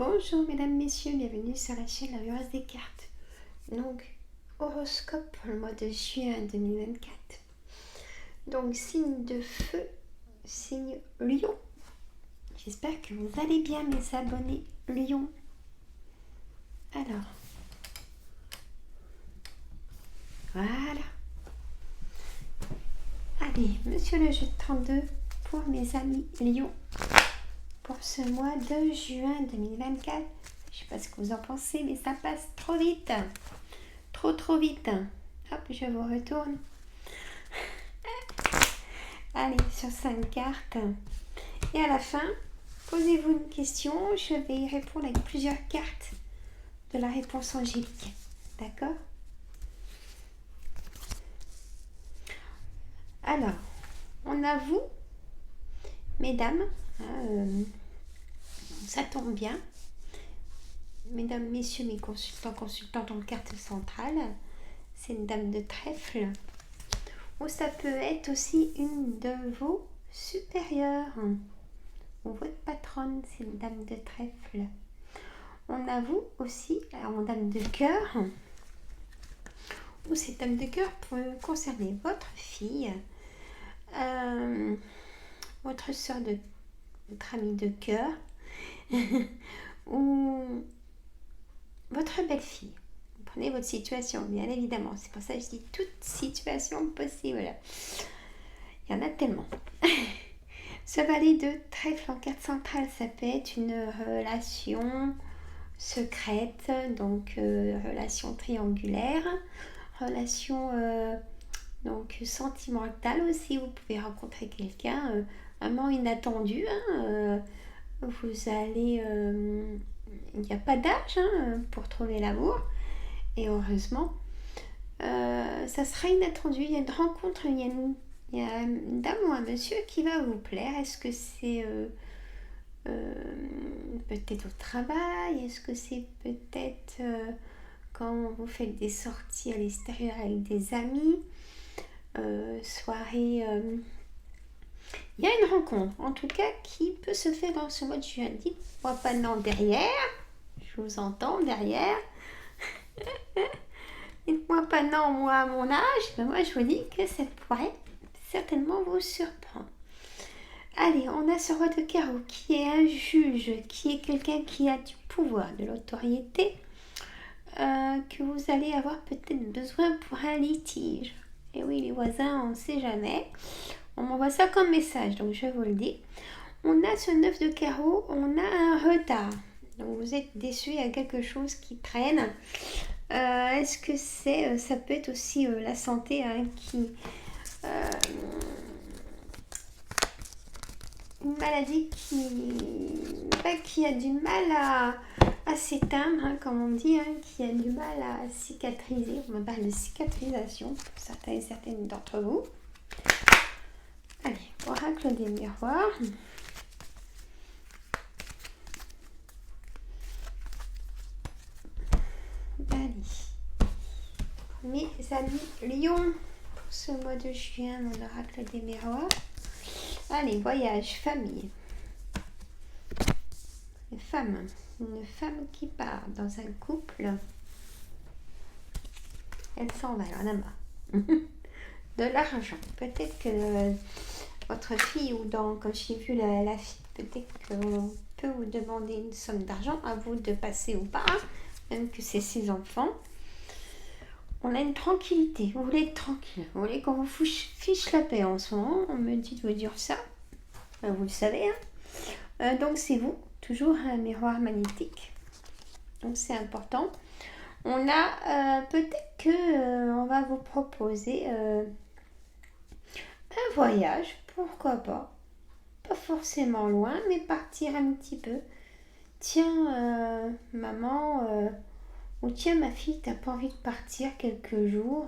Bonjour mesdames, messieurs, bienvenue sur la chaîne La Vieuse des Cartes. Donc, horoscope pour le mois de juin 2024. Donc, signe de feu, signe Lion. J'espère que vous allez bien mes abonnés Lion. Alors, voilà. Allez, monsieur le jeu de 32 pour mes amis Lion. Pour ce mois de juin 2024. Je sais pas ce que vous en pensez, mais ça passe trop vite. Trop vite. Hop, je vous retourne. Allez, sur 5 cartes. Et à la fin, posez-vous une question. Je vais y répondre avec plusieurs cartes de la réponse angélique. D'accord? Alors, on a vous, mesdames. Ça tombe bien. Mesdames, messieurs, mes consultants dans le carte centrale. C'est une dame de trèfle. Ou ça peut être aussi une de vos supérieures. Ou votre patronne, c'est une dame de trèfle. On a vous aussi, en dame de cœur. Ou cette dame de cœur peut concerner votre fille, votre soeur, votre amie de cœur, ou votre belle-fille. Vous prenez votre situation, bien évidemment. C'est pour ça que je dis toute situation possible. Il y en a tellement. Ce valet de trèfle en carte centrale, ça peut être une relation secrète, donc relation triangulaire, relation donc sentimentale aussi. Vous pouvez rencontrer quelqu'un vraiment inattendu. Vous allez... il n'y a pas d'âge pour trouver l'amour. Et heureusement, ça sera inattendu. Il y a une rencontre, il y a une dame ou un monsieur qui va vous plaire. Est-ce que c'est peut-être au travail? Est-ce que c'est peut-être quand vous faites des sorties à l'extérieur avec des amis? Soirée... il y a une rencontre, en tout cas, qui peut se faire dans ce mois de juin. Dites-moi pas non derrière. Je vous entends derrière. Dites-moi pas non, moi, à mon âge. Mais moi, je vous dis que ça pourrait certainement vous surprendre. Allez, on a ce roi de carreau qui est un juge, qui est quelqu'un qui a du pouvoir, de l'autorité, que vous allez avoir peut-être besoin pour un litige. Et oui, les voisins, on ne sait jamais. On m'envoie ça comme message, donc je vous le dis. On a ce 9 de carreau, on a un retard. Donc vous êtes déçu, il y a quelque chose qui traîne. Est-ce que c'est... ça peut être aussi la santé qui... une maladie qui a du mal à s'éteindre, comme on dit, qui a du mal à cicatriser. On parle de cicatrisation pour certains et certaines d'entre vous. Allez, oracle des miroirs. Allez, mes amis Lion, pour ce mois de juin, mon oracle des miroirs. Allez, voyage, famille. Une femme qui part dans un couple. Elle s'en va, elle en a marre. De l'argent. Peut-être que votre fille, ou quand j'ai vu la fille, peut-être qu'on peut vous demander une somme d'argent, à vous de passer ou pas, même que c'est ses enfants. On a une tranquillité, vous voulez être tranquille, vous voulez qu'on vous fiche la paix en ce moment, on me dit de vous dire ça, vous le savez. Donc c'est vous, toujours un miroir magnétique, donc c'est important. On a peut-être que on va vous proposer un voyage, pourquoi pas forcément loin, mais partir un petit peu. Tiens, maman, ou tiens, ma fille, t'as pas envie de partir quelques jours,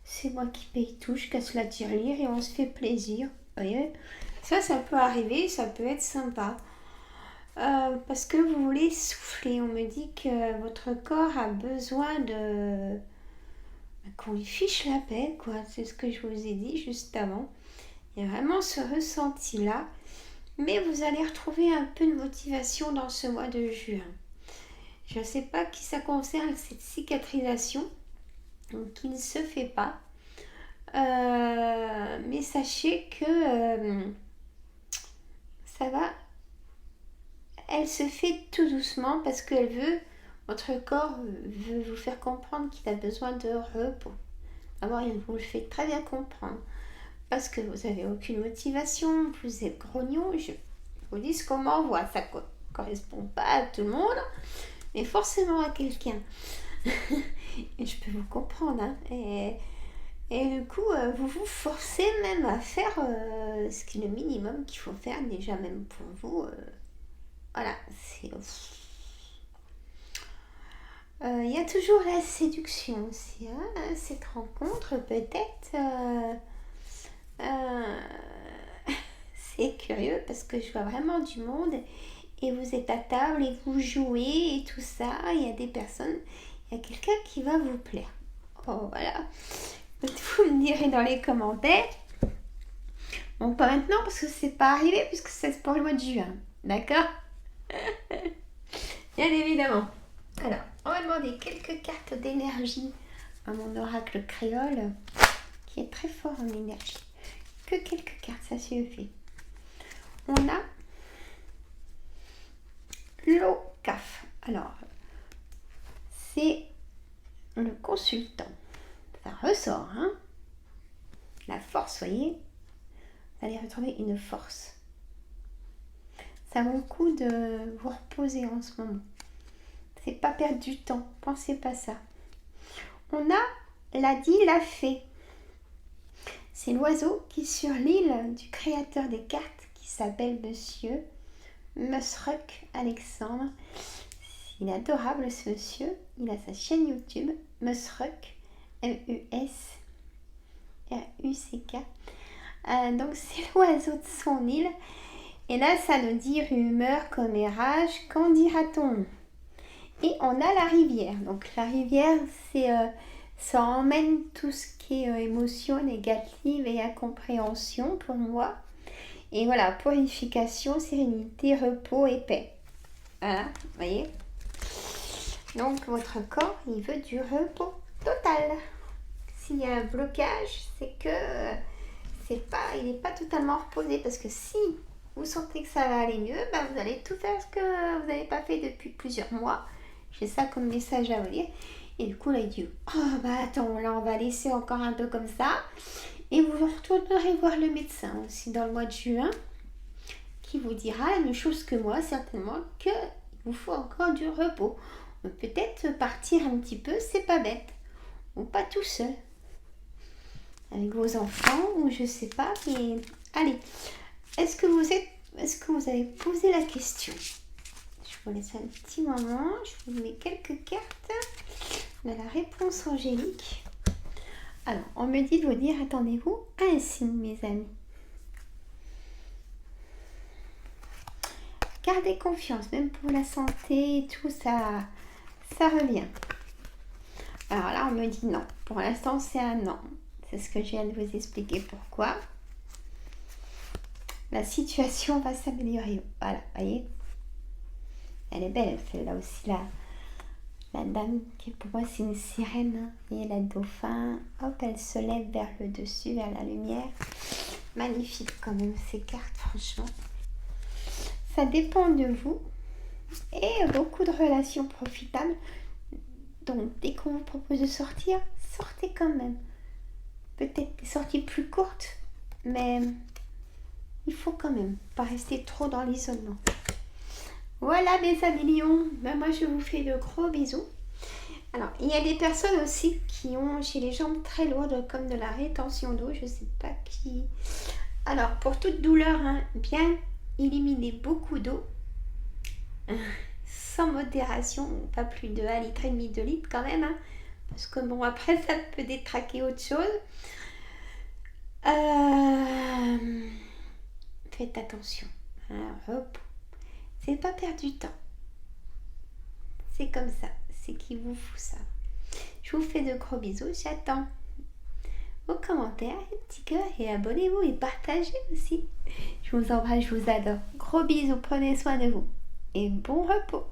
c'est moi qui paye tout, je casse la tirelire et on se fait plaisir. Vous voyez, ça peut arriver, ça peut être sympa. Parce que vous voulez souffler. On me dit que votre corps a besoin qu'on lui fiche la paix, quoi. C'est ce que je vous ai dit juste avant. Il y a vraiment ce ressenti-là. Mais vous allez retrouver un peu de motivation dans ce mois de juin. Je ne sais pas qui ça concerne, cette cicatrisation qui ne se fait pas. Mais sachez que ça va. Elle se fait tout doucement parce qu'elle veut, votre corps veut vous faire comprendre qu'il a besoin de repos. D'abord, il vous le fait très bien comprendre. Parce que vous n'avez aucune motivation, vous êtes grognon. Je vous dis ce qu'on m'envoie. Ça ne correspond pas à tout le monde, mais forcément à quelqu'un. Et je peux vous comprendre. Hein. Et du coup, vous vous forcez même à faire ce qui est le minimum qu'il faut faire, déjà même pour vous. Voilà, c'est... Il y a toujours la séduction aussi, hein, cette rencontre peut-être. C'est curieux parce que je vois vraiment du monde et vous êtes à table et vous jouez et tout ça. Il y a des personnes, il y a quelqu'un qui va vous plaire. Oh voilà, vous me direz dans les commentaires. Bon, pas maintenant parce que c'est pas arrivé puisque c'est pour le mois de juin. D'accord? Bien évidemment. Alors, on va demander quelques cartes d'énergie à mon oracle créole qui est très fort en énergie. Que quelques cartes, ça suffit. On a l'OCAF. Alors, c'est le consultant. Ça ressort, hein? La force, voyez? Vous allez retrouver une force. Ça vaut le coup de vous reposer en ce moment. C'est pas perdre du temps. Pensez pas ça. On a l'a dit, l'a fait. C'est l'oiseau qui est sur l'île du créateur des cartes qui s'appelle Monsieur Musruck Alexandre. Il est adorable ce monsieur. Il a sa chaîne YouTube Musruck M-U-S-R-U-C-K. Donc c'est l'oiseau de son île. Et là ça nous dit rumeur, commérage, qu'en dira-t-on? Et on a la rivière. Donc la rivière c'est ça emmène tout ce qui est émotion négative et incompréhension pour moi. Et voilà, purification, sérénité, repos et paix. Voilà, vous voyez. Donc votre corps, il veut du repos total. S'il y a un blocage, c'est que il n'est pas totalement reposé. Parce que si vous sentez que ça va aller mieux, ben vous allez tout faire ce que vous n'avez pas fait depuis plusieurs mois. J'ai ça comme message à vous dire. Et du coup, là, il dit, oh, bah attends, là, on va laisser encore un peu comme ça. Et vous retournerez voir le médecin aussi dans le mois de juin, qui vous dira la même chose que moi, certainement, qu'il vous faut encore du repos. Peut-être partir un petit peu, c'est pas bête. Ou pas tout seul. Avec vos enfants, ou je sais pas, mais allez. Est-ce que vous avez posé la question? Je vous laisse un petit moment, je vous mets quelques cartes de la réponse angélique. Alors, on me dit de vous dire, attendez-vous à un signe, mes amis. Gardez confiance, même pour la santé et tout, ça revient. Alors là, on me dit non. Pour l'instant, c'est un non. C'est ce que je viens de vous expliquer pourquoi. La situation va s'améliorer. Voilà, voyez. Elle est belle, celle-là aussi, la dame qui pour moi c'est une sirène. Et la dauphin, hop, elle se lève vers le dessus, vers la lumière. Magnifique quand même ces cartes, franchement. Ça dépend de vous. Et beaucoup de relations profitables. Donc dès qu'on vous propose de sortir, sortez quand même. Peut-être des sorties plus courtes, mais il faut quand même pas rester trop dans l'isolement. Voilà mes amis lions, ben moi je vous fais de gros bisous. Alors il y a des personnes aussi qui ont chez les jambes très lourdes comme de la rétention d'eau, je sais pas qui. Alors pour toute douleur, hein, bien éliminer beaucoup d'eau, sans modération, pas plus de 1,5 litre, 2 litres quand même, hein, parce que bon après ça peut détraquer autre chose. Faites attention, hein, repos. C'est pas perdre du temps. C'est comme ça. C'est qui vous fout ça. Je vous fais de gros bisous. J'attends vos commentaires, les petits cœurs et abonnez-vous et partagez aussi. Je vous embrasse, je vous adore. Gros bisous, prenez soin de vous et bon repos.